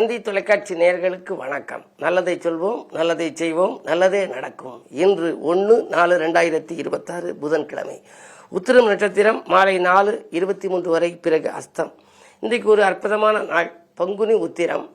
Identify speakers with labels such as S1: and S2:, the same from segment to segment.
S1: தந்தி தொலைக்காட்சி நேயர்களுக்கு வணக்கம். நல்லதை சொல்வோம், நல்லதை செய்வோம், நல்லதே நடக்கும். இன்று 1/4/2026 புதன்கிழமை. உத்திரம் நட்சத்திரம் மாலை 4:23 வரை, பிறகு அஸ்தம். இன்றைக்கு ஒரு அற்புதமான நாள். பங்குனி உத்திரம்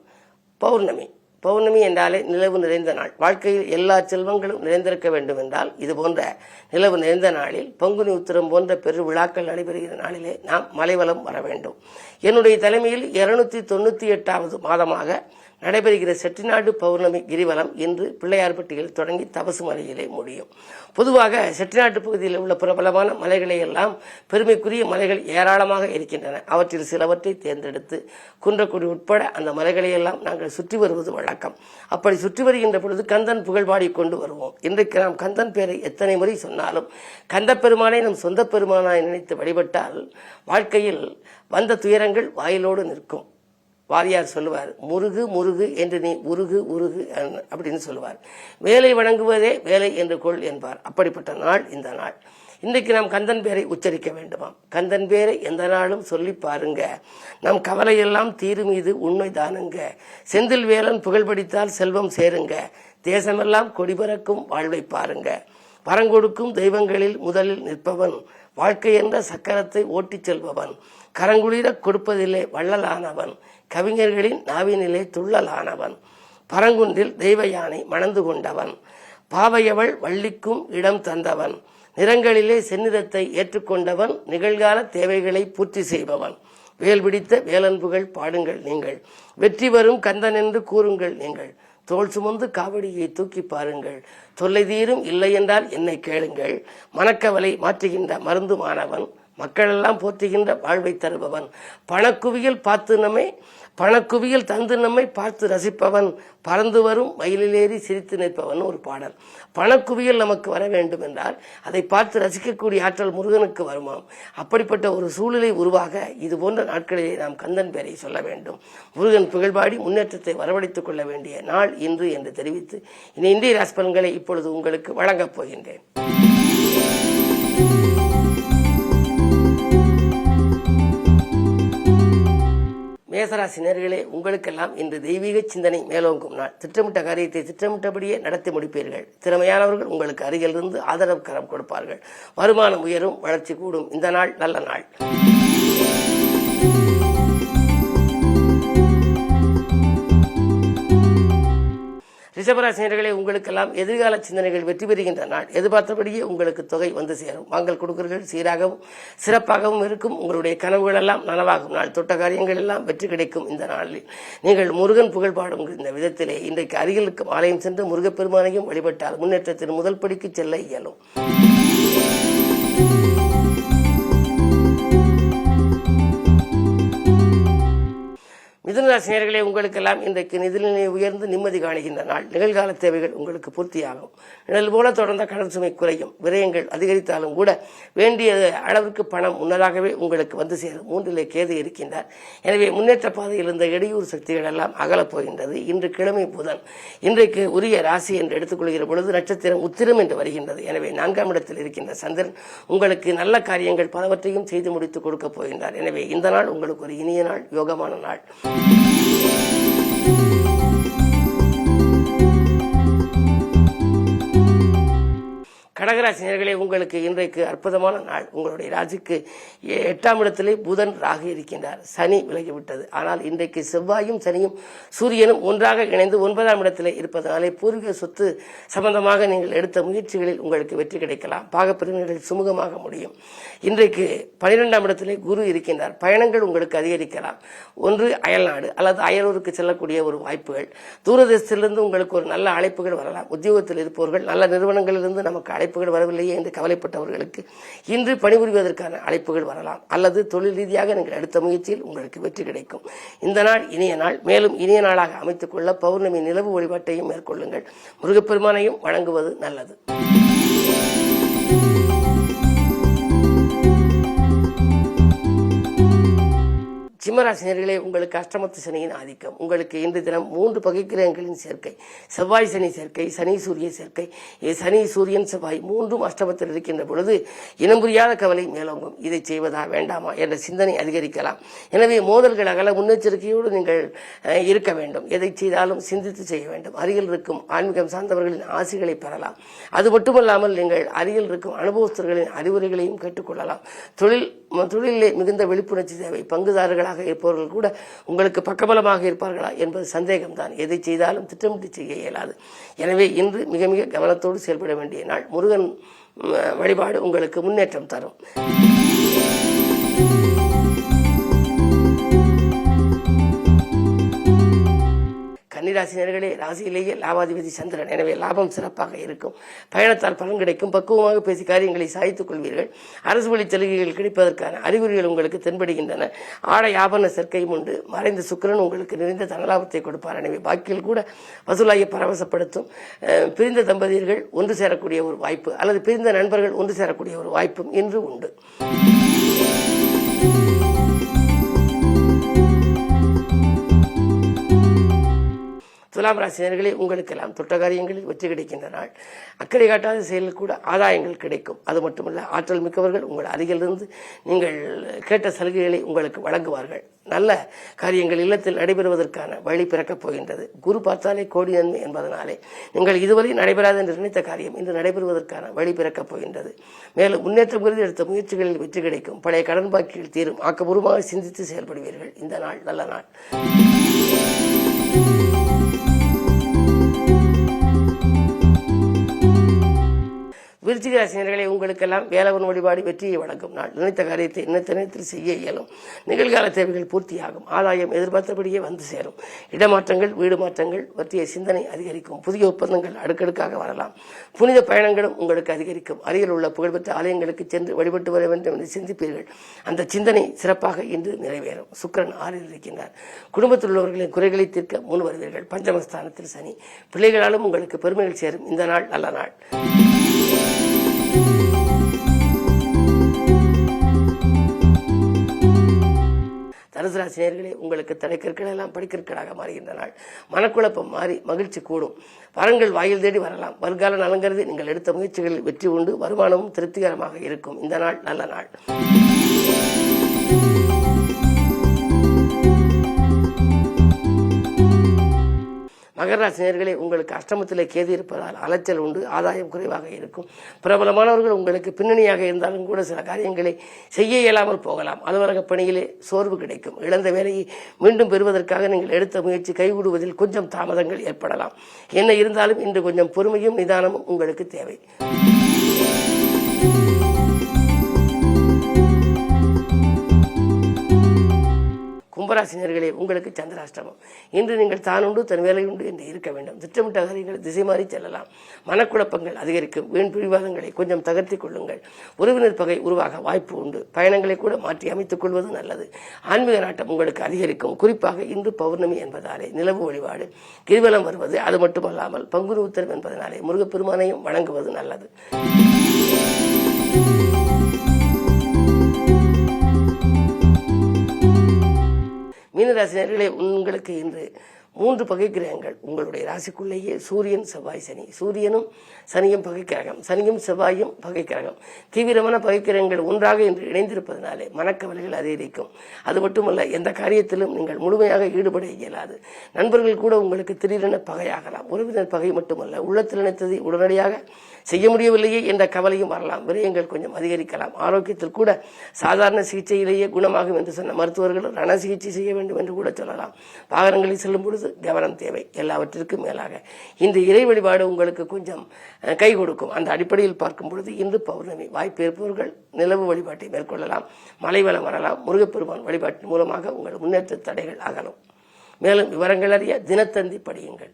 S1: பௌர்ணமி. பௌர்ணமி என்றாலே நிலவு நிறைந்த நாள். வாழ்க்கையில் எல்லா செல்வங்களும் நிறைந்திருக்க வேண்டும் என்றால் இது போன்ற நிலவு நிறைந்த நாளில், பங்குனி உத்திரம் போன்ற பெரு விழாக்கள் நடைபெறுகிற நாளிலே நாம் மலைவலம் வர வேண்டும். என்னுடைய தலைமையில் 298வது மாதமாக நடைபெறுகிற செட்டிநாடு பௌர்ணமி கிரிவலம் இன்று பிள்ளையார்பட்டியில் தொடங்கி தபசு மலையிலே முடியும். பொதுவாக செட்டிநாட்டு பகுதியில் உள்ள பிரபலமான மலைகளை எல்லாம் பெருமைக்குரிய மலைகள் ஏராளமாக இருக்கின்றன. அவற்றில் சிலவற்றை தேர்ந்தெடுத்து குன்றக்குடி உட்பட அந்த மலைகளை எல்லாம் நாங்கள் சுற்றி வருவது வழக்கம். அப்படி சுற்றி வருகின்ற பொழுது கந்தன் புகழ் பாடிக்கொண்டு வருவோம். இன்றைக்கு நாம் கந்தன் பேரை எத்தனை முறை சொன்னாலும் கந்த பெருமானை நம் சொந்த பெருமானாய் நினைத்து வழிபட்டால் வாழ்க்கையில் வந்த துயரங்கள் வாயிலோடு நிற்கும். வாரியார் சொல்லுவார், முருகு முருகு என்று நீ உருகு உருகு அப்படின்னு சொல்லுவார். வேலை வணங்குவதே வேலை என்று கொள் என்பார். அப்படிப்பட்ட நாள் இந்த நாள். இன்றைக்கு நாம் கந்தன் பேரை உச்சரிக்க வேண்டுமாம். கந்தன் பேரை எந்த நாளும் சொல்லி பாருங்க, நம் கவலையெல்லாம் தீரு மீது உண்மைதானுங்க. செந்தில் வேலன் புகழ் படித்தால் செல்வம் சேருங்க. தேசமெல்லாம் கொடிபறக்கும் வாழ்வை பாருங்க. வரங்கொடுக்கும் தெய்வங்களில் முதலில் நிற்பவன், வாழ்க்கை என்ற சக்கரத்தை ஓட்டிச் செல்பவன், கரங்குளிர கொடுப்பதிலே வள்ளலானவன், கவிஞர்களின் நாவினிலே துள்ளலானவன், பரங்குன்றில் தெய்வ யானை மணந்து கொண்டவன், பாவையவள் வள்ளிக்கும் இடம் தந்தவன், நிறங்களிலே செந்நிறத்தை ஏற்றுக்கொண்டவன், நிகழ்கால தேவைகளை பூர்த்தி செய்பவன், வேல் பிடித்த வேலன்புகள் பாடுங்கள் நீங்கள், வெற்றி வரும் கந்தன் என்று கூறுங்கள் நீங்கள், தோல் சுமந்து காவடியை தூக்கி பாருங்கள், தொல்லை தீரும் இல்லை என்றால் என்னை கேளுங்கள், மனக்கவலை மாற்றுகின்ற மருந்துமானவன், மக்களெல்லாம் போற்றுகின்ற வாழ்வை தருபவன், பணக்குவியல் தந்து நம்மை பார்த்து ரசிப்பவன், பறந்து வரும் மயிலிலேறி சிரித்து நிற்பவன் ஒரு பாடல். பணக்குவியல் நமக்கு வர வேண்டும் என்றால் அதை பார்த்து ரசிக்கக்கூடிய ஆற்றல் முருகனுக்கு வருமாம். அப்படிப்பட்ட ஒரு சூழ்நிலை உருவாக இது போன்ற நாட்களிலே நாம் கந்தன் பேரை சொல்ல வேண்டும். முருகன் புகழ்பாடி முன்னேற்றத்தை வரவழைத்துக் கொள்ள வேண்டிய நாள் இன்று என்று தெரிவித்து இன்றைய ராசி பலன்களை இப்பொழுது உங்களுக்கு வழங்கப் போகின்றேன். மேசராசி நேயர்களே, உங்களுக்கெல்லாம் இன்று தெய்வீக சிந்தனை மேலோங்கும் நாள். திட்டமிட்ட காரியத்தை திட்டமிட்டபடியே நடத்தி முடிப்பீர்கள். திறமையானவர்கள் உங்களுக்கு அருகிலிருந்து ஆதரவு கரம் கொடுப்பார்கள். வருமானம் உயரும், வளர்ச்சி கூடும். இந்த நாள் நல்ல நாள். ரிஷபராசினியர்களே, உங்களுக்கெல்லாம் எதிர்கால சிந்தனைகள் வெற்றி பெறுகின்ற நாள். எதிர்பார்த்தபடியே உங்களுக்கு தொகை வந்து சேரும். வாங்கல் கொடுக்கல்கள் சீராகவும் சிறப்பாகவும் இருக்கும். உங்களுடைய கனவுகள் எல்லாம் நனவாகும் நாள். தொட்ட காரியங்கள் எல்லாம் வெற்றி கிடைக்கும். இந்த நாளில் நீங்கள் முருகன் புகழ் பாடும் இந்த விதத்திலே இன்றைக்கு அருகில் இருக்கும் ஆலயம் சென்று முருகப்பெருமானையும் வழிபட்டால் முன்னேற்றத்தின் முதல் படிக்கு செல்ல இயலும். மிதுனராசி நேயர்களே, உங்களுக்கெல்லாம் இன்றைக்கு நிதிநிலை உயர்ந்து நிம்மதி காணுகின்ற நாள். நிகழ்கால தேவைகள் உங்களுக்கு பூர்த்தியாகும். நிழல் போல தொடர்ந்த கடன் சுமை குறையும். விரயங்கள் அதிகரித்தாலும் கூட வேண்டிய அளவிற்கு பணம் முன்னதாகவே உங்களுக்கு வந்து சேரும். 3லே கேது இருக்கின்றார். எனவே முன்னேற்ற பாதையில் இருந்த இடையூறு சக்திகள் எல்லாம் அகலப் போகின்றது. இன்று கிழமை புதன். இன்றைக்கு உரிய ராசி என்று எடுத்துக்கொள்கிற பொழுது நட்சத்திரம் உத்திரம் என்று வருகின்றது. எனவே 4ஆம் இடத்தில் இருக்கின்ற சந்திரன் உங்களுக்கு நல்ல காரியங்கள் பலவற்றையும் செய்து முடித்து கொடுக்க போகின்றார். எனவே இந்த நாள் உங்களுக்கு ஒரு இனிய நாள், யோகமான நாள். கடகராசி நேயர்களே, உங்களுக்கு இன்றைக்கு அற்புதமான நாள். உங்களுடைய ராசிக்கு 8ஆம் இடத்திலே புதன் ராகு இருக்கின்றார். சனி விலகிவிட்டது. ஆனால் இன்றைக்கு செவ்வாயும் சனியும் சூரியனும் ஒன்றாக இணைந்து 9ஆம் இடத்திலே இருப்பதனாலே பூர்வீக சொத்து சம்பந்தமாக நீங்கள் எடுத்த முயற்சிகளில் உங்களுக்கு வெற்றி கிடைக்கலாம். பாகப்பிரிவினர்கள் சுமூகமாக முடியும். இன்றைக்கு 12ஆம் இடத்திலே குரு இருக்கின்றார். பயணங்கள் உங்களுக்கு அதிகரிக்கலாம். ஒன்று அயல்நாடு அல்லது அயலூருக்கு செல்லக்கூடிய ஒரு வாய்ப்புகள். தூரதேசத்திலிருந்து உங்களுக்கு ஒரு நல்ல அழைப்புகள் வரலாம். உத்தியோகத்தில் இருப்பவர்கள் நல்ல நிறுவனங்களிலிருந்து நமக்கு அழைப்புகள் வரவில்லையே என்று கவலைப்பட்டவர்களுக்கு இன்று பணிபுரிவதற்கான அழைப்புகள் வரலாம். அல்லது தொழில் ரீதியாக நீங்கள் எடுத்த முயற்சியில் உங்களுக்கு வெற்றி கிடைக்கும். இந்த நாள் இனிய நாள். மேலும் இனிய நாளாக அமைத்துக் கொள்ள பௌர்ணமி நிலவு வழிபாட்டையும் மேற்கொள்ளுங்கள். முருகப்பெருமானையும் வணங்குவது நல்லது. சிம்மராசினியர்களே, உங்களுக்கு அஷ்டமத்து சனியின் ஆதிக்கம். உங்களுக்கு இன்று தினம் 3 பகைக்கிரகங்களின் சேர்க்கை, செவ்வாய் சனி சேர்க்கை, சனி சூரிய சேர்க்கை. சனி சூரியன் செவ்வாய் 3ம் அஷ்டமத்தில் இருக்கின்ற பொழுது இனம் புரியாத கவலை மேலோங்கும். இதை செய்வதா வேண்டாமா என்ற சிந்தனை அதிகரிக்கலாம். எனவே மோதல்கள் அகல முன்னெச்சரிக்கையோடு நீங்கள் இருக்க வேண்டும். எதை செய்தாலும் சிந்தித்து செய்ய வேண்டும். அருகில் இருக்கும் ஆன்மீகம் சார்ந்தவர்களின் ஆசைகளை பெறலாம். அது மட்டுமல்லாமல் நீங்கள் அருகில் இருக்கும் அனுபவஸ்தர்களின் அறிவுரைகளையும் கேட்டுக்கொள்ளலாம். தொழிலிலே மிகுந்த விழிப்புணர்ச்சி தேவை. பங்குதாரர்களாக இருப்பவர்கள் கூட உங்களுக்கு பக்கபலமாக இருப்பார்களா என்பது சந்தேகம்தான். எதை செய்தாலும் திட்டமிட்டு செய்ய இயலாது. எனவே இன்று மிக மிக கவனத்தோடு செயல்பட வேண்டிய நாள். முருகன் வழிபாடு உங்களுக்கு முன்னேற்றம் தரும். கன்னிராசினியர்களே, ராசியிலேயே லாபாதிபதி சந்திரன். எனவே லாபம் சிறப்பாக இருக்கும். பயணத்தால் பலன் கிடைக்கும். பக்குவமாக பேசி காரியங்களை சாய்த்துக் கொள்வீர்கள். அரசு வழி சலுகைகள் கிடைப்பதற்கான அறிகுறிகள் உங்களுக்கு தென்படுகின்றன. ஆடை ஆபரண சேர்க்கையும் உண்டு. மறைந்த சுக்கிரன் உங்களுக்கு நிறைந்த தனலாபத்தை கொடுப்பார். எனவே பாக்கியில் கூட வசூலாகி பரவசப்படுத்தும். பிரிந்த தம்பதியர்கள் ஒன்று சேரக்கூடிய ஒரு வாய்ப்பு அல்லது பிரிந்த நண்பர்கள் ஒன்று சேரக்கூடிய ஒரு வாய்ப்பும் இன்று உண்டு. துலாம் ராசினியர்களே, உங்களுக்கெல்லாம் தொட்ட காரியங்களில் வெற்றி கிடைக்கின்ற நாள். அக்கறை காட்டாத செயலில் கூட ஆதாயங்கள் கிடைக்கும். அது மட்டுமல்ல, ஆற்றல் மிக்கவர்கள் உங்கள் அருகிலிருந்து நீங்கள் கேட்ட சலுகைகளை உங்களுக்கு வழங்குவார்கள். நல்ல காரியங்கள் இல்லத்தில் நடைபெறுவதற்கான வழி பிறக்கப் போகின்றது. குரு பார்த்தாலே கோடி நன்மை என்பதனாலே நீங்கள் இதுவரை நடைபெறாத என்று நினைத்த காரியம் இன்று நடைபெறுவதற்கான வழி பிறக்கப் போகின்றது. மேலும் முன்னேற்றம் கருதி எடுத்த முயற்சிகளில் வெற்றி கிடைக்கும். பழைய கடன் பாக்கிகள் தீரும். ஆக்கப்பூர்வமாக சிந்தித்து செயல்படுவீர்கள். இந்த நாள் நல்ல நாள். விருச்சிக ராசினியர்களே, உங்களுக்கெல்லாம் வேலவன் வழிபாடு வெற்றியை வழங்கும் நாள். நினைத்த காரியத்தை நினைத்த நேரத்தில் செய்ய இயலும். நிகழ்கால தேவைகள் பூர்த்தியாகும். ஆதாயம் எதிர்பார்த்தபடியே வந்து சேரும். இடமாற்றங்கள், வீடு மாற்றங்கள் பற்றிய சிந்தனை அதிகரிக்கும். புதிய ஒப்பந்தங்கள் அடுக்கடுக்காக வரலாம். புனித பயணங்களும் உங்களுக்கு அதிகரிக்கும். அருகில் உள்ள புகழ்பெற்ற ஆலயங்களுக்கு சென்று வழிபட்டு வர வேண்டும் என்று சிந்திப்பீர்கள். அந்த சிந்தனை சிறப்பாக இன்று நிறைவேறும். சுக்கிரன் 6ல் இருக்கின்றார். குடும்பத்தில் உள்ளவர்களின் குறைகளை தீர்க்க முன் வருவீர்கள். பஞ்சமஸ்தானத்தில் சனி. பிள்ளைகளாலும் உங்களுக்கு பெருமைகள் சேரும். இந்த நாள் நல்ல நாள். தனுசு ராசினியர்களே, உங்களுக்கு தடைக்கற்கள் எல்லாம் படிக்கற்களாக மாறுகின்ற நாள். மனக்குழப்பம் மாறி மகிழ்ச்சி கூடும். வரங்கள் வாயில் தேடி வரலாம். வருங்கால நலங்கிறது நீங்கள் எடுத்த முயற்சிகளில் வெற்றி உண்டு. வருமானமும் திருப்திகரமாக இருக்கும். இந்த நாள் நல்ல நாள். மகர ராசினியர்களே, உங்களுக்கு அஷ்டமத்திலே கேது இருப்பதால் அலைச்சல் உண்டு. ஆதாயம் குறைவாக இருக்கும். பிரபலமானவர்கள் உங்களுக்கு பின்னணியாக இருந்தாலும் கூட சில காரியங்களை செய்ய இயலாமல் போகலாம். அலுவலக பணியிலே சோர்வு கிடைக்கும். இழந்த வேலையை மீண்டும் பெறுவதற்காக நீங்கள் எடுத்த முயற்சி கைகூடுவதில் கொஞ்சம் தாமதங்கள் ஏற்படலாம். என்ன இருந்தாலும் இன்று கொஞ்சம் பொறுமையும் நிதானமும் உங்களுக்கு தேவை. கும்பராசினியர்களே, உங்களுக்கு சந்திராஷ்டமம். இன்று நீங்கள் தானுண்டு தன் வேலை உண்டு என்று இருக்க வேண்டும். திட்டமிட்ட காரியங்களை திசை மாறி செல்லலாம். மனக்குழப்பங்கள் அதிகரிக்கும். வீண் பிடிவாதங்களை கொஞ்சம் தகர்த்திக் கொள்ளுங்கள். உறவினர் பகை உருவாக வாய்ப்பு உண்டு. பயணங்களை கூட மாற்றி அமைத்துக் கொள்வது நல்லது. ஆன்மீக நாட்டம் உங்களுக்கு அதிகரிக்கும். குறிப்பாக இன்று பௌர்ணமி என்பதாலே நிலவு வழிபாடு கிரிவலம் வருவது, அது மட்டுமல்லாமல் பங்குனி உத்திரம் என்பதனாலே முருகப்பெருமானையும் வணங்குவது நல்லது. மீனராசினியர்களே, உங்களுக்கு இன்று 3 பகைக்கிரகங்கள் உங்களுடைய ராசிக்குள்ளேயே சூரியன் செவ்வாய் சனி. சூரியனும் சனியும் பகைக்கிரகம், சனியும் செவ்வாயும் பகைக்கிரகம். தீவிரமான பகைக்கிரகங்கள் ஒன்றாக இன்று இணைந்திருப்பதனாலே மனக்கவலைகள் அதிகரிக்கும். அது மட்டுமல்ல, எந்த காரியத்திலும் நீங்கள் முழுமையாக ஈடுபட இயலாது. நண்பர்கள் கூட உங்களுக்கு திடீரென பகையாகலாம். உறவினர் பகை மட்டுமல்ல, உள்ளத்தில் நினைத்ததை உடனடியாக செய்ய முடியவில்லையே என்ற கவலையும் வரலாம். விரயங்கள் கொஞ்சம் அதிகரிக்கலாம். ஆரோக்கியத்தில் கூட சாதாரண சிகிச்சையிலேயே குணமாகும் என்று சொன்ன மருத்துவர்கள் ரண சிகிச்சை செய்ய வேண்டும் என்று கூட சொல்லலாம். வாகனங்களில் செல்லும் பொழுது கவனம் தேவை. எல்லாவற்றிற்கும் மேலாக இந்த இறை வழிபாடு உங்களுக்கு கொஞ்சம் கை கொடுக்கும். அந்த அடிப்படையில் பார்க்கும் பொழுது இன்று பௌர்ணமி. வாய்ப்பு இருப்பவர்கள் நிலவு வழிபாட்டை மேற்கொள்ளலாம். மலை வளம் வரலாம். முருகப்பெருமான் வழிபாட்டின் மூலமாக உங்கள் முன்னேற்ற தடைகள் அகலும். மேலும் விவரங்கள் அறிய தினத்தந்தி படியுங்கள்.